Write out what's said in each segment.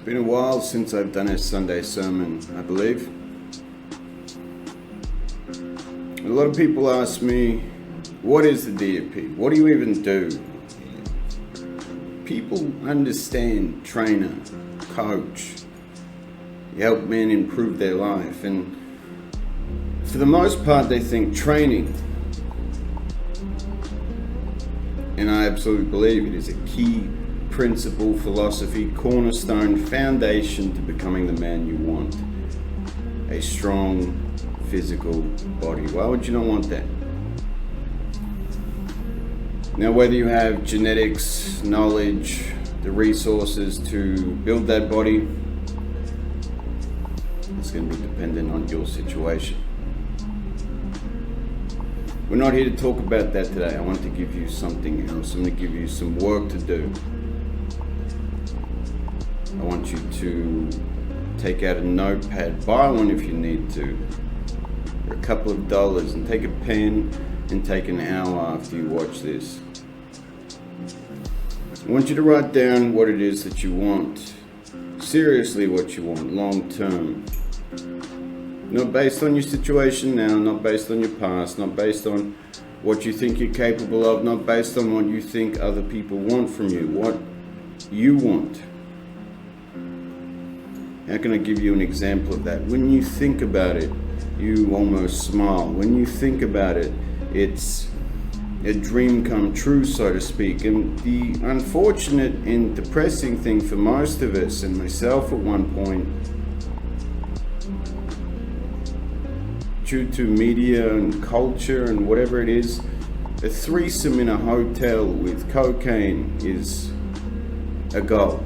It's been a while since I've done a Sunday sermon, I believe. A lot of people ask me, what is the DFP? What do you even do? People understand trainer, coach. You help men improve their life. And for the most part, they think training. And I absolutely believe it is a key principle, philosophy, cornerstone, foundation to becoming the man you want. A strong physical body. Why would you not want that? Now, whether you have genetics, knowledge, the resources to build that body, it's going to be dependent on your situation. We're not here to talk about that today. I want to give you something else. I'm going to give you some work to do. I want you to take out a notepad, buy one if you need to, for a couple of dollars, and take a pen and take an hour after you watch this. I want you to write down what it is that you want. Seriously, what you want, long term. Not based on your situation now, not based on your past, not based on what you think you're capable of, not based on what you think other people want from you, what you want. How can I give you an example of that? When you think about it, you almost smile. When you think about it, it's a dream come true, so to speak. And the unfortunate and depressing thing for most of us, and myself at one point, due to media and culture and whatever it is, a threesome in a hotel with cocaine is a goal.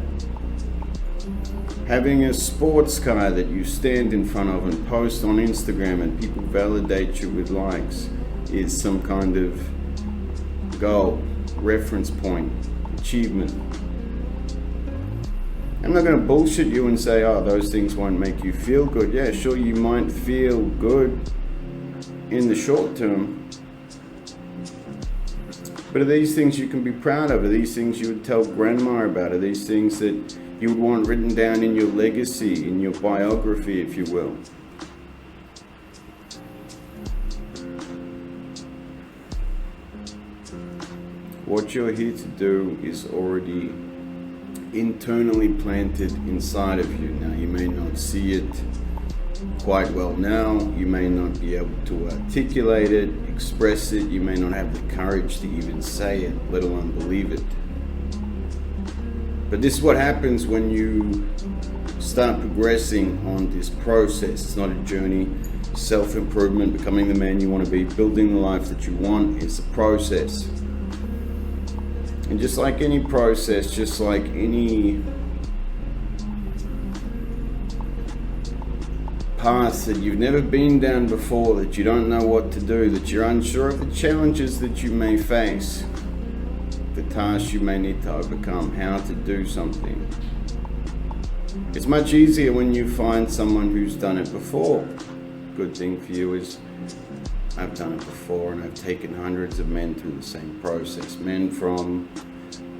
Having a sports car that you stand in front of and post on Instagram and people validate you with likes is some kind of goal, reference point, achievement. I'm not going to bullshit you and say, oh, those things won't make you feel good. Yeah, sure, you might feel good in the short term. But are these things you can be proud of? Are these things you would tell grandma about? Are these things that you would want written down in your legacy, in your biography, if you will? What you're here to do is already internally planted inside of you. Now, you may not see it quite well now. You may not be able to articulate it, express it. You may not have the courage to even say it, let alone believe it. But this is what happens when you start progressing on this process. It's not a journey. Self-improvement, becoming the man you want to be, building the life that you want is a process. And just like any process, just like any path that you've never been down before, that you don't know what to do, that you're unsure of the challenges that you may face, the tasks you may need to overcome, how to do something. It's much easier when you find someone who's done it before. Good thing for you is I've done it before, and I've taken hundreds of men through the same process. Men from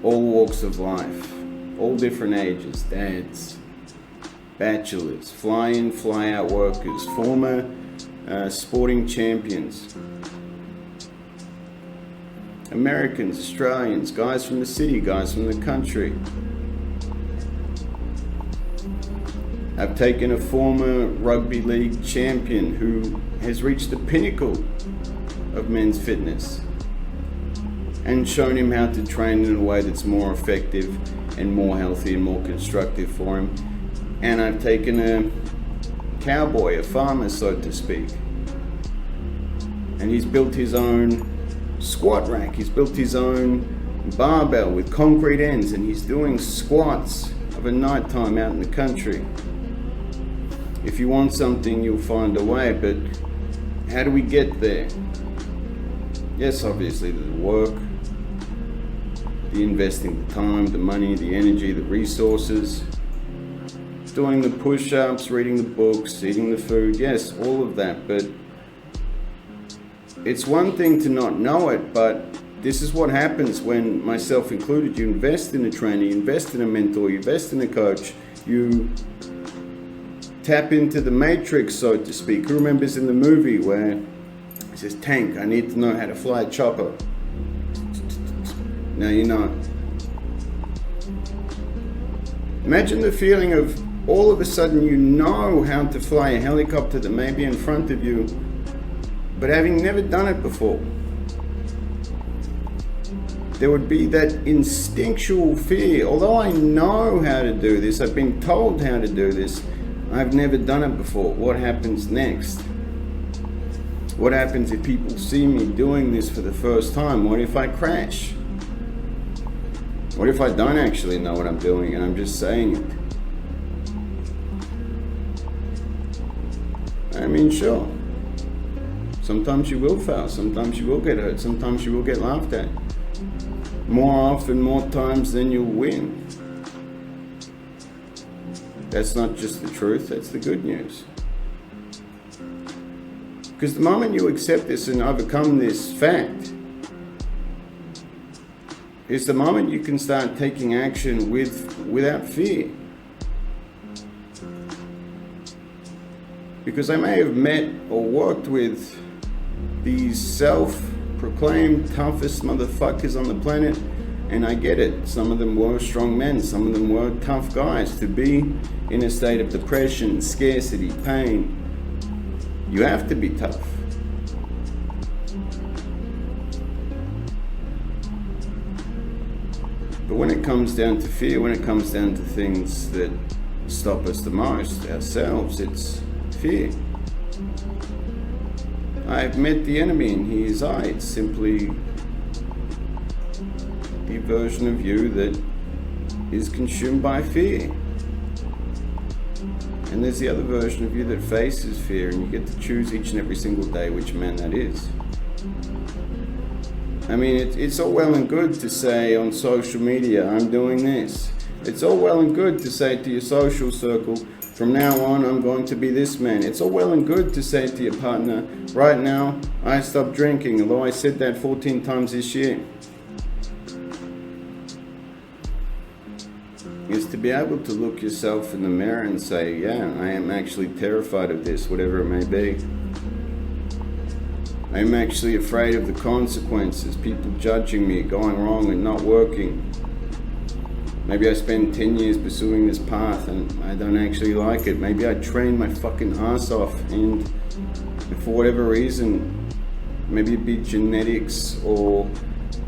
all walks of life, all different ages, dads, bachelors, fly-in, fly-out workers, former sporting champions, Americans, Australians, guys from the city, guys from the country. I've taken a former rugby league champion who has reached the pinnacle of men's fitness and shown him how to train in a way that's more effective and more healthy and more constructive for him. And I've taken a cowboy, a farmer, so to speak, and he's built his own squat rack, he's built his own barbell with concrete ends, and he's doing squats of a night time out in the country. If you want something, you'll find a way, but how do we get there? Yes, obviously the work, the investing the time, the money, the energy, the resources, doing the push-ups, reading the books, eating the food, yes, all of that, but it's one thing to not know it, but this is what happens when, myself included, you invest in a trainer, you invest in a mentor, you invest in a coach, You tap into the matrix, so to speak. Who remembers in the movie where it says, "Tank, I need to know how to fly a chopper"? Now you know. Imagine the feeling of all of a sudden you know how to fly a helicopter that may be in front of you, but having never done it before. There would be that instinctual fear. Although I know how to do this, I've been told how to do this, I've never done it before. What happens next? What happens if people see me doing this for the first time? What if I crash? What if I don't actually know what I'm doing and I'm just saying it? I mean, sure. Sometimes you will fail, sometimes you will get hurt, sometimes you will get laughed at. More often, more times than you'll win. That's not just the truth, that's the good news. Because the moment you accept this and overcome this fact, is the moment you can start taking action without fear. Because I may have met or worked with these self-proclaimed toughest motherfuckers on the planet, and I get it. Some of them were strong men, some of them were tough guys. To be in a state of depression, scarcity, pain, you have to be tough. But when it comes down to fear, when it comes down to things that stop us the most, ourselves, it's fear. I've met the enemy and he is I. It's simply the version of you that is consumed by fear. And there's the other version of you that faces fear, and you get to choose each and every single day which man that is. I mean, it's all well and good to say on social media, I'm doing this. It's all well and good to say to your social circle, from now on, I'm going to be this man. It's all well and good to say to your partner, right now, I stopped drinking, although I said that 14 times this year. Is to be able to look yourself in the mirror and say, yeah, I am actually terrified of this, whatever it may be. I'm actually afraid of the consequences, people judging me, going wrong and not working. Maybe I spend 10 years pursuing this path and I don't actually like it. Maybe I trained my fucking ass off and for whatever reason, maybe it be genetics or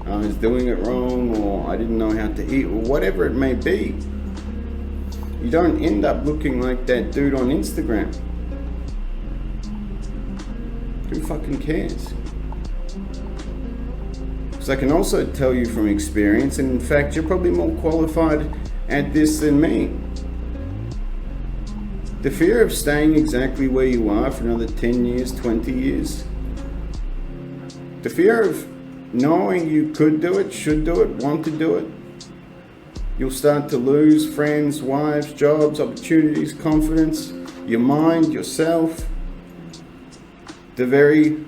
I was doing it wrong or I didn't know how to eat or whatever it may be. You don't end up looking like that dude on Instagram. Who fucking cares? Because I can also tell you from experience, and in fact, you're probably more qualified at this than me. The fear of staying exactly where you are for another 10 years, 20 years. The fear of knowing you could do it, should do it, want to do it. You'll start to lose friends, wives, jobs, opportunities, confidence, your mind, yourself. The very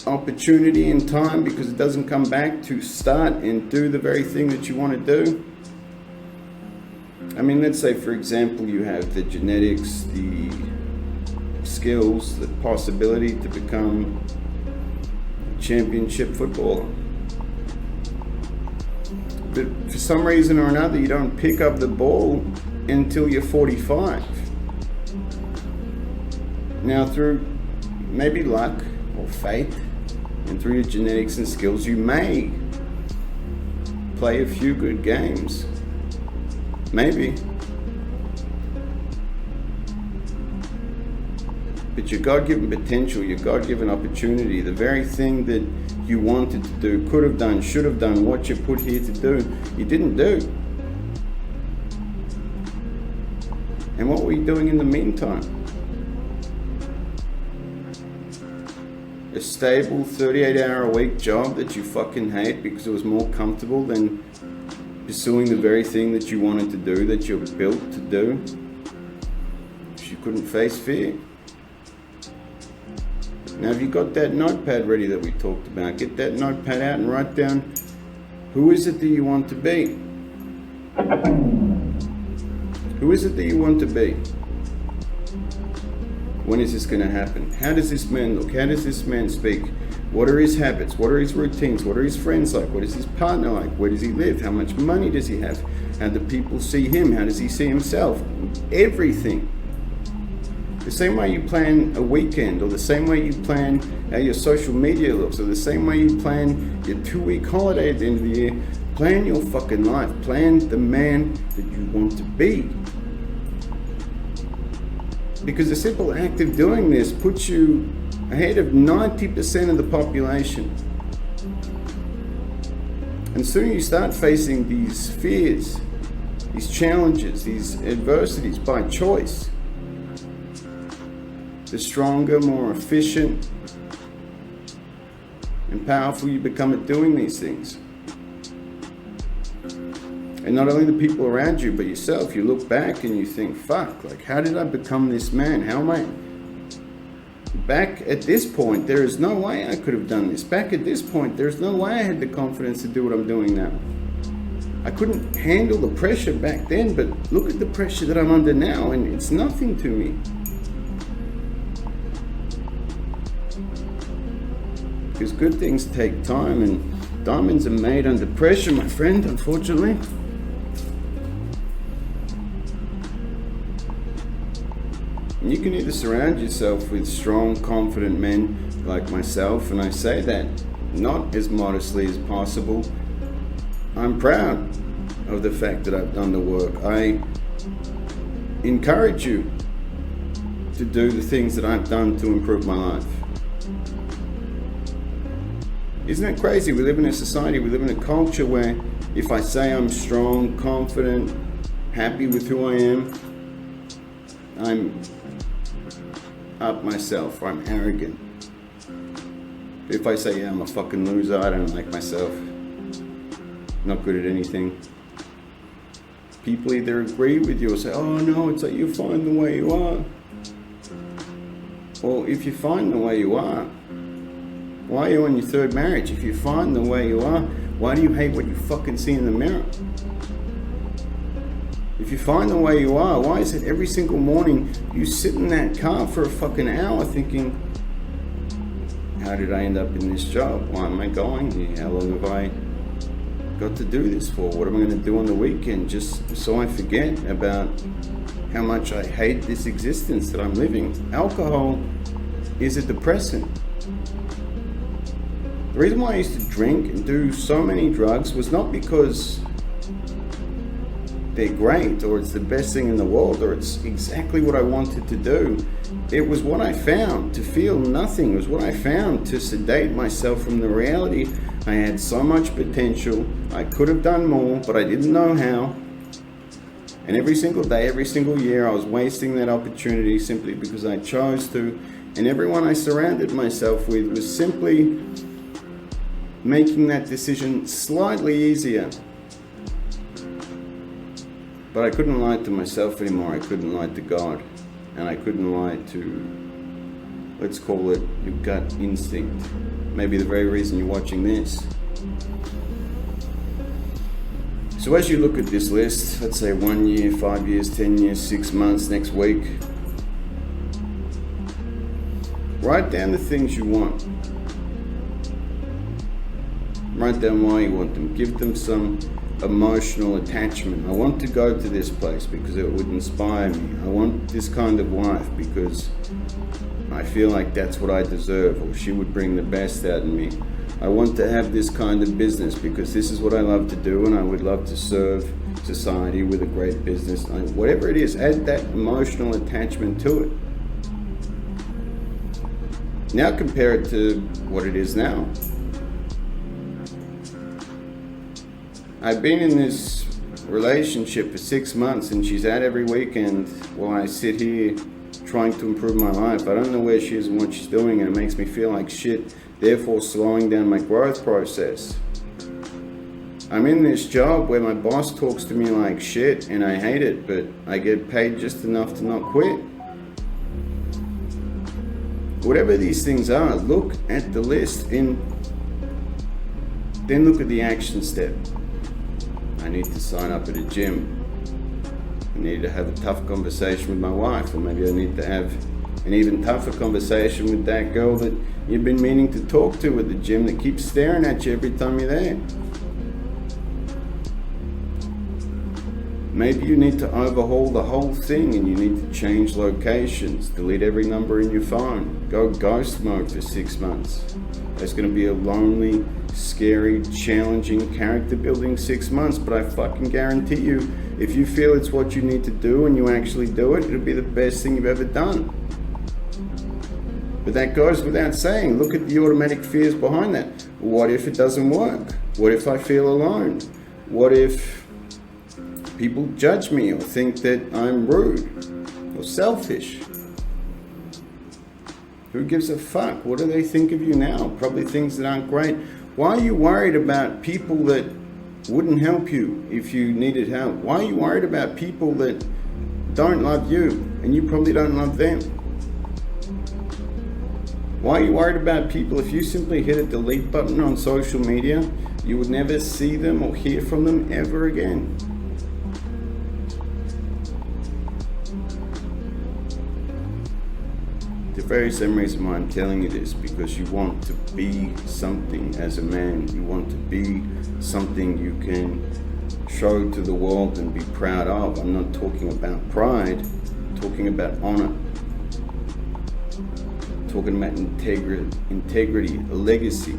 opportunity and time, because it doesn't come back, to start and do the very thing that you want to do. I mean, let's say, for example, you have the genetics, the skills, the possibility to become a championship footballer. But for some reason or another, you don't pick up the ball until you're 45. Now, through maybe luck or fate, and through your genetics and skills, you may play a few good games. Maybe. But your God-given potential, your God-given opportunity, the very thing that you wanted to do, could have done, should have done, what you're put here to do, you didn't do. And what were you doing in the meantime? A stable 38-hour-a-week job that you fucking hate because it was more comfortable than pursuing the very thing that you wanted to do, that you're built to do. You couldn't face fear. Now, have you got that notepad ready that we talked about? Get that notepad out and write down, who is it that you want to be? Who is it that you want to be? When is this going to happen? How does this man look? How does this man speak? What are his habits? What are his routines? What are his friends like? What is his partner like? Where does he live? How much money does he have? How do people see him? How does he see himself? Everything. The same way you plan a weekend, or the same way you plan how your social media looks, or the same way you plan your 2-week holiday at the end of the year, plan your fucking life. Plan the man that you want to be. Because the simple act of doing this puts you ahead of 90% of the population. And soon you start facing these fears, these challenges, these adversities by choice. The stronger, more efficient, and powerful you become at doing these things. And not only the people around you, but yourself. You look back and you think, fuck, like, how did I become this man? How am I? Back at this point, there is no way I could have done this. Back at this point, there's no way I had the confidence to do what I'm doing now. I couldn't handle the pressure back then, but look at the pressure that I'm under now, and it's nothing to me. Because good things take time, and diamonds are made under pressure, my friend, unfortunately. And you can either surround yourself with strong, confident men like myself, and I say that not as modestly as possible. I'm proud of the fact that I've done the work. I encourage you to do the things that I've done to improve my life. Isn't it crazy? We live in a society, we live in a culture where if I say I'm strong, confident, happy with who I am, I'm up myself, or I'm arrogant. If I say, yeah, I'm a fucking loser, I don't like myself, not good at anything, people either agree with you or say, oh no, it's like you find the way you are. Well, if you find the way you are, why are you on your third marriage? If you find the way you are, why do you hate what you fucking see in the mirror? If you find the way you are, why is it every single morning you sit in that car for a fucking hour thinking, how did I end up in this job? Why am I going here? How long have I got to do this for? What am I going to do on the weekend just so I forget about how much I hate this existence that I'm living? Alcohol is a depressant. The reason why I used to drink and do so many drugs was not because they're great, or it's the best thing in the world, or it's exactly what I wanted to do. It was what I found to feel nothing. It was what I found to sedate myself from the reality. I had so much potential. I could have done more, but I didn't know how. And every single day, every single year, I was wasting that opportunity simply because I chose to. And everyone I surrounded myself with was simply making that decision slightly easier. But I couldn't lie to myself anymore. I couldn't lie to God. And I couldn't lie to, let's call it, your gut instinct. Maybe the very reason you're watching this. So as you look at this list, let's say 1 year, 5 years, 10 years, 6 months, next week, write down the things you want. Write down why you want them. Give them some emotional attachment. I want to go to this place because it would inspire me. I want this kind of wife because I feel like that's what I deserve, or she would bring the best out in me. I want to have this kind of business because this is what I love to do, and I would love to serve society with a great business. Whatever it is, add that emotional attachment to it. Now compare it to what it is now. I've been in this relationship for 6 months, and she's out every weekend while I sit here trying to improve my life. I don't know where she is and what she's doing, and it makes me feel like shit, therefore slowing down my growth process. I'm in this job where my boss talks to me like shit, and I hate it, but I get paid just enough to not quit. Whatever these things are, look at the list and then look at the action step. I need to sign up at a gym. I need to have a tough conversation with my wife, or maybe I need to have an even tougher conversation with that girl that you've been meaning to talk to at the gym that keeps staring at you every time you're there. Maybe you need to overhaul the whole thing and you need to change locations, delete every number in your phone, go ghost mode for 6 months. It's going to be a lonely, scary, challenging, character building 6 months, but I fucking guarantee you, if you feel it's what you need to do and you actually do it, it'll be the best thing you've ever done. But that goes without saying. Look at the automatic fears behind that. What if it doesn't work? What if I feel alone? What if people judge me or think that I'm rude or selfish? Who gives a fuck? What do they think of you now? Probably things that aren't great. Why are you worried about people that wouldn't help you if you needed help? Why are you worried about people that don't love you and you probably don't love them? Why are you worried about people? If you simply hit a delete button on social media, you would never see them or hear from them ever again. The very same reason why I'm telling you this, because you want to be something as a man. You want to be something you can show to the world and be proud of. I'm not talking about pride, I'm talking about honor. I'm talking about integrity, a legacy.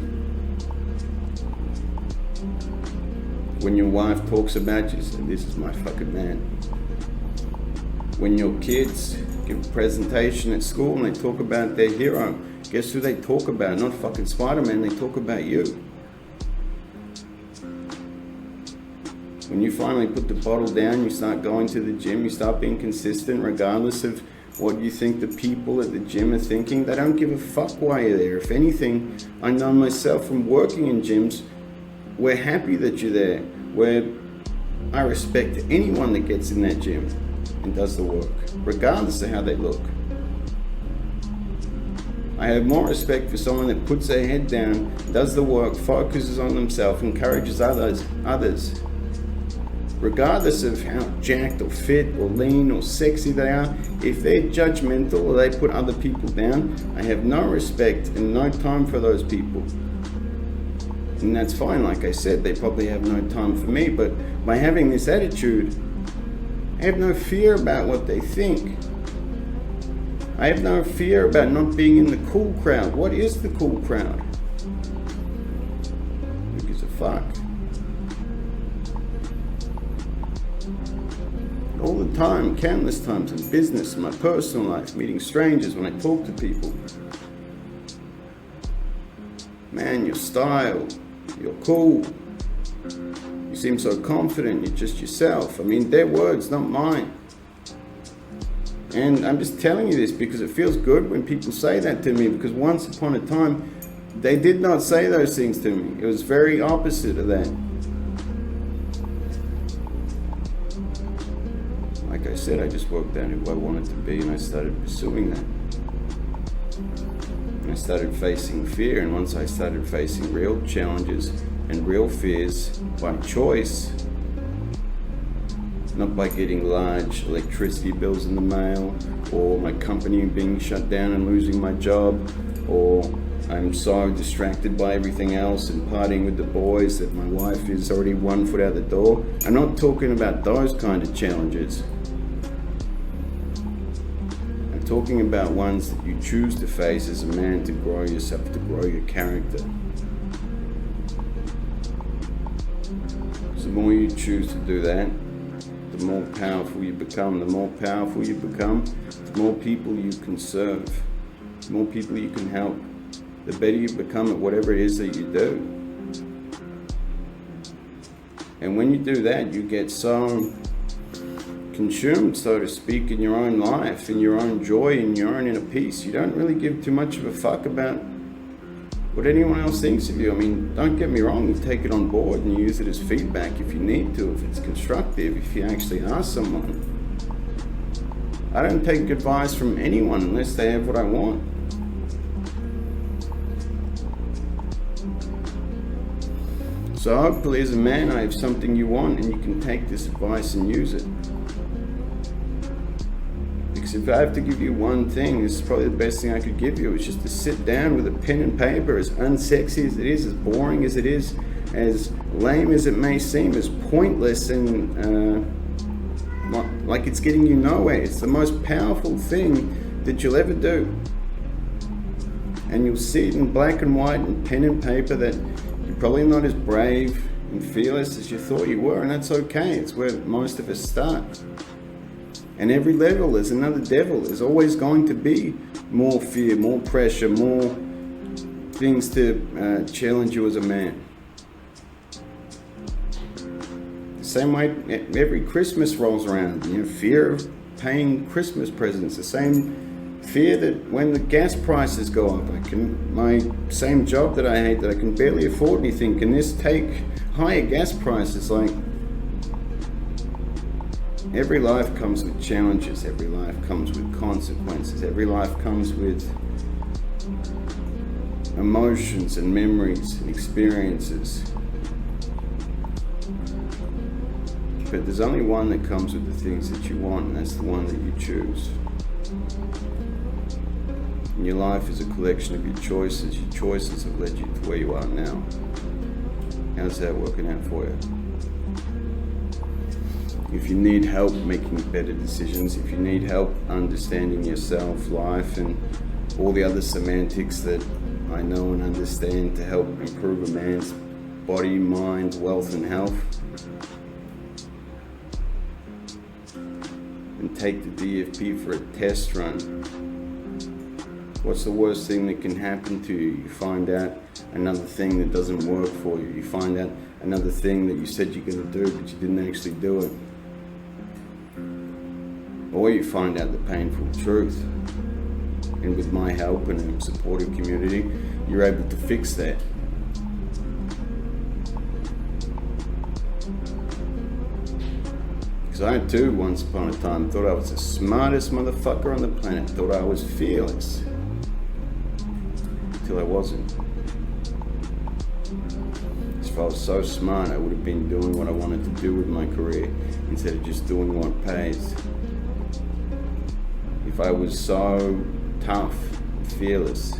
When your wife talks about you, say, this is my fucking man. When your kids give a presentation at school and they talk about their hero, guess who they talk about? Not fucking Spider-Man, they talk about you. When you finally put the bottle down, you start going to the gym, you start being consistent regardless of what you think the people at the gym are thinking. They don't give a fuck why you're there. If anything, I know myself from working in gyms, we're happy that you're there. I respect anyone that gets in that gym and does the work, regardless of how they look. I have more respect for someone that puts their head down, does the work, focuses on themselves, encourages others, regardless of how jacked or fit or lean or sexy they are. If they're judgmental or they put other people down, I have no respect and no time for those people. And that's fine. Like I said, they probably have no time for me, but by having this attitude, I have no fear about what they think. I have no fear about not being in the cool crowd. What is the cool crowd? Who gives a fuck? All the time, countless times in business, in my personal life, meeting strangers, when I talk to people. Man, your style, you're cool. You seem so confident, you're just yourself. I mean, their words, not mine. And I'm just telling you this because it feels good when people say that to me, because once upon a time, they did not say those things to me. It was very opposite of that. Like I said, I just worked out who I wanted to be and I started pursuing that. And I started facing fear, and once I started facing real challenges and real fears by choice, not by getting large electricity bills in the mail, or my company being shut down and losing my job, or I'm so distracted by everything else and partying with the boys that my wife is already 1 foot out the door. I'm not talking about those kind of challenges. I'm talking about ones that you choose to face as a man to grow yourself, to grow your character. So the more you choose to do that, the more powerful you become. The more powerful you become, the more people you can serve, the more people you can help, the better you become at whatever it is that you do. And when you do that, you get so consumed, so to speak, in your own life, in your own joy, in your own inner peace. You don't really give too much of a fuck about what anyone else thinks of you. I mean, don't get me wrong, you take it on board and you use it as feedback if you need to, if it's constructive, if you actually ask someone. I don't take advice from anyone unless they have what I want. So hopefully as a man I have something you want and you can take this advice and use it. Because if I have to give you one thing, this is probably the best thing I could give you, is just to sit down with a pen and paper, as unsexy as it is, as boring as it is, as lame as it may seem, as pointless and like it's getting you nowhere. It's the most powerful thing that you'll ever do. And you'll see it in black and white and pen and paper that you're probably not as brave and fearless as you thought you were, and that's okay. It's where most of us start. And every level is another devil. There's always going to be more fear, more pressure, more things to challenge you as a man. The same way every Christmas rolls around, fear of paying Christmas presents. The same fear that when the gas prices go up, my same job that I hate, that I can barely afford anything, can this take higher gas prices? Like, every life comes with challenges, every life comes with consequences, every life comes with emotions and memories and experiences. But there's only one that comes with the things that you want, and that's the one that you choose. And your life is a collection of your choices. Your choices have led you to where you are now. How's that working out for you? If you need help making better decisions, if you need help understanding yourself, life, and all the other semantics that I know and understand to help improve a man's body, mind, wealth, and health, and take the DFP for a test run. What's the worst thing that can happen to you? You find out another thing that doesn't work for you. You find out another thing that you said you're going to do, but you didn't actually do it. Or you find out the painful truth. And with my help and a supportive community, you're able to fix that. Because I too, once upon a time, thought I was the smartest motherfucker on the planet. Thought I was fearless. Until I wasn't. If I was so smart, I would have been doing what I wanted to do with my career instead of just doing what pays. If I was so tough and fearless,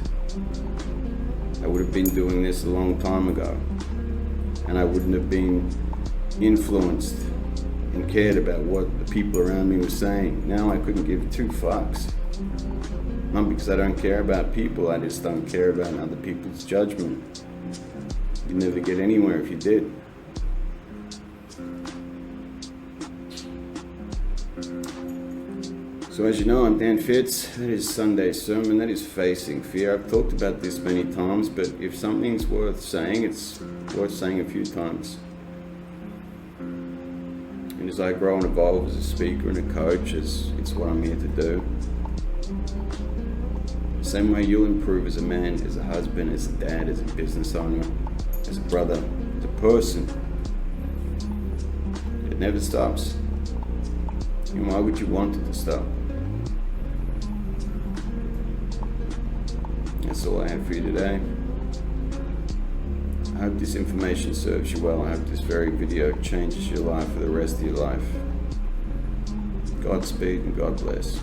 I would have been doing this a long time ago, and I wouldn't have been influenced and cared about what the people around me were saying. Now I couldn't give two fucks. Not because I don't care about people, I just don't care about other people's judgment. You'd never get anywhere if you did. So as you know, I'm Dan Fitz. That is Sunday's sermon. That is Facing Fear. I've talked about this many times, but if something's worth saying, it's worth saying a few times. And as I grow and evolve as a speaker and a coach, it's what I'm here to do. The same way you'll improve as a man, as a husband, as a dad, as a business owner, as a brother, as a person. It never stops. And why would you want it to stop? That's all I have for you today. I hope this information serves you well. I hope this very video changes your life for the rest of your life. Godspeed and God bless.